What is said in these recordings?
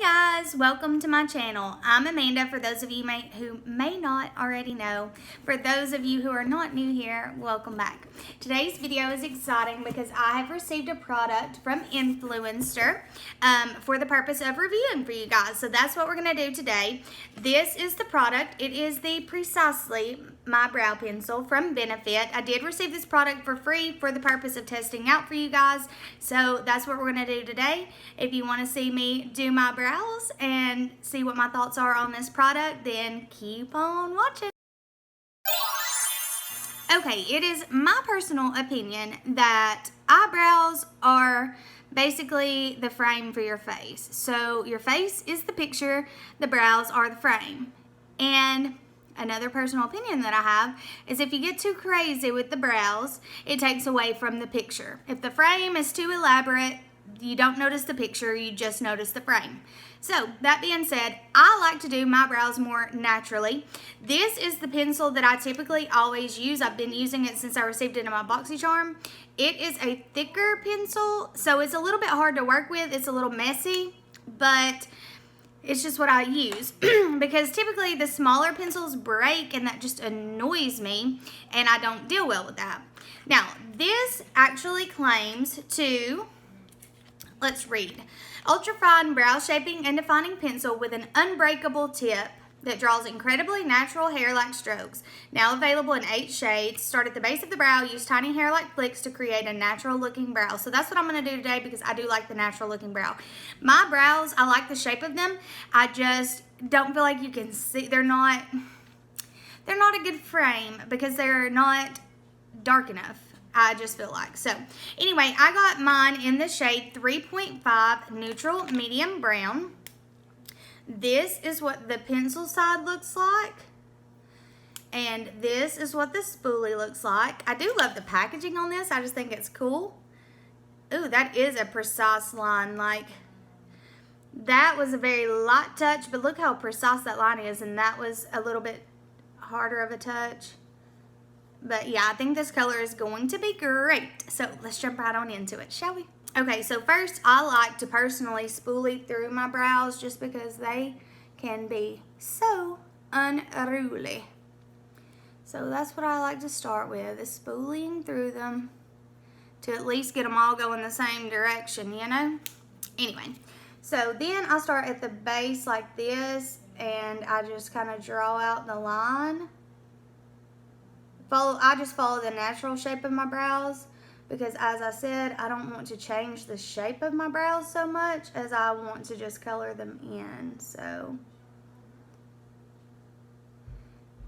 Guys, welcome to my channel. I'm Amanda, for those of you who may not already know. For those of you who are not new here, welcome back. Today's video is exciting because I have received a product from Influenster for the purpose of reviewing for you guys. So that's what we're going to do today. This is the product. It is the Precisely My Brow Pencil from Benefit. I did receive this product for free for the purpose of testing out for you guys. So that's what we're going to do today. If you want to see me do my brows and see what my thoughts are on this product, then keep on watching. Okay, it is my personal opinion that eyebrows are basically the frame for your face. So your face is the picture, the brows are the frame. And another personal opinion that I have is if you get too crazy with the brows, it takes away from the picture. If the frame is too elaborate, you don't notice the picture, you just notice the frame. So that being said, I like to do my brows more naturally. This is the pencil that I typically always use. I've been using it since I received it in my BoxyCharm. It is a thicker pencil, so it's a little bit hard to work with. It's a little messy, but it's just what I use because typically the smaller pencils break and that just annoys me and I don't deal well with that. Now, this actually claims to, let's read. Ultrafine brow shaping and defining pencil with an unbreakable tip that draws incredibly natural hair-like strokes. Now available in 8 shades. Start at the base of the brow. Use tiny hair-like flicks to create a natural-looking brow. So that's what I'm going to do today because I do like the natural-looking brow. My brows, I like the shape of them. I just don't feel like you can see. They're not a good frame because they're not dark enough. I just feel like. So anyway, I got mine in the shade 3.5 Neutral Medium Brown. This is what the pencil side looks like. And this is what the spoolie looks like. I do love the packaging on this. I just think it's cool. Ooh, that is a precise line. Like, that was a very light touch, but look how precise that line is. And that was a little bit harder of a touch. But yeah, I think this color is going to be great. So let's jump right on into it, shall we? Okay, so first I like to personally spoolie through my brows just because they can be so unruly. So that's what I like to start with, is spooling through them to at least get them all going the same direction, you know? Anyway, so then I start at the base like this and I just kind of draw out the line. I just follow the natural shape of my brows because, as I said, I don't want to change the shape of my brows so much as I want to just color them in. So,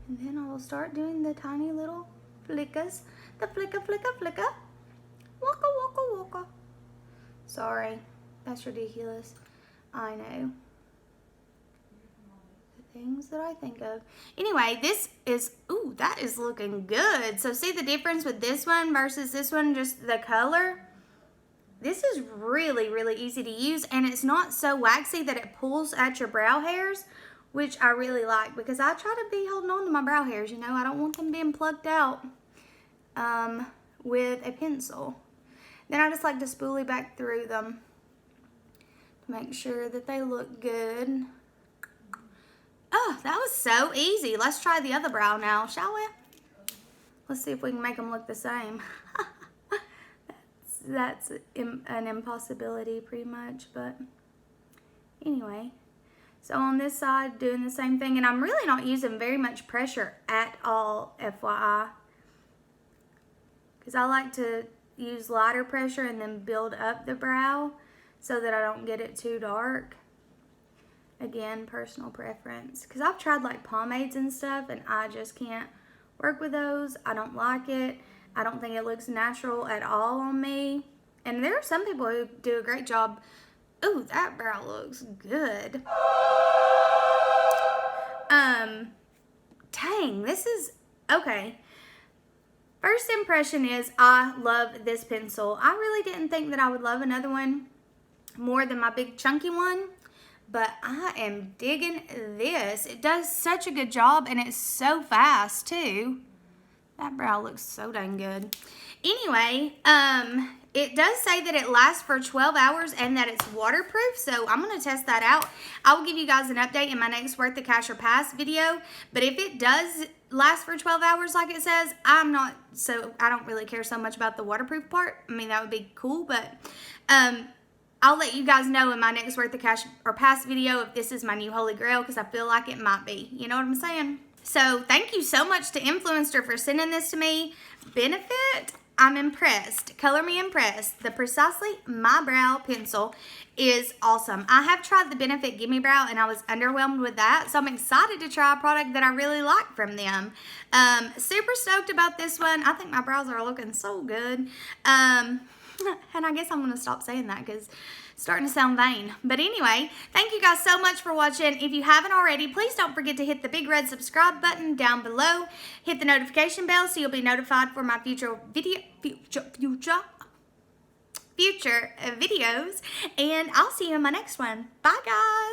and then I will start doing the tiny little flickers. The flicker, flicker, flicker. Waka, waka, waka. Sorry, that's ridiculous. I know. Things that I think of. Anyway, this is, ooh, that is looking good. So see the difference with this one versus this one, just the color? This is really, really easy to use, and it's not so waxy that it pulls at your brow hairs, which I really like because I try to be holding on to my brow hairs, you know. I don't want them being plucked out with a pencil. Then I just like to spoolie back through them to make sure that they look good. Oh, that was so easy. Let's try the other brow now, shall we? Let's see if we can make them look the same. that's an impossibility pretty much, but anyway. So on this side, doing the same thing, and I'm really not using very much pressure at all, FYI. Because I like to use lighter pressure and then build up the brow so that I don't get it too dark. Again, personal preference, because I've tried like pomades and stuff and I just can't work with those. I don't like it. I don't think it looks natural at all on me. And there are some people who do a great job. Ooh, that brow looks good. Dang, this is okay. First impression is I love this pencil. I really didn't think that I would love another one more than my big chunky one. But I am digging this. It does such a good job, and it's so fast, too. That brow looks so dang good. Anyway, It does say that it lasts for 12 hours and that it's waterproof, so I'm going to test that out. I will give you guys an update in my next Worth the Cash or Pass video, but if it does last for 12 hours like it says, I don't really care so much about the waterproof part. I mean, that would be cool, but I'll let you guys know in my next Worth the Cash or Pass video if this is my new holy grail, because I feel like it might be. You know what I'm saying? So thank you so much to Influenster for sending this to me. Benefit, I'm impressed. Color me impressed. The Precisely My Brow pencil is awesome. I have tried the Benefit Gimme Brow and I was underwhelmed with that. So I'm excited to try a product that I really like from them. Super stoked about this one. I think my brows are looking so good. And I guess I'm going to stop saying that because it's starting to sound vain. But anyway, thank you guys so much for watching. If you haven't already, please don't forget to hit the big red subscribe button down below. Hit the notification bell so you'll be notified for my future videos. And I'll see you in my next one. Bye, guys.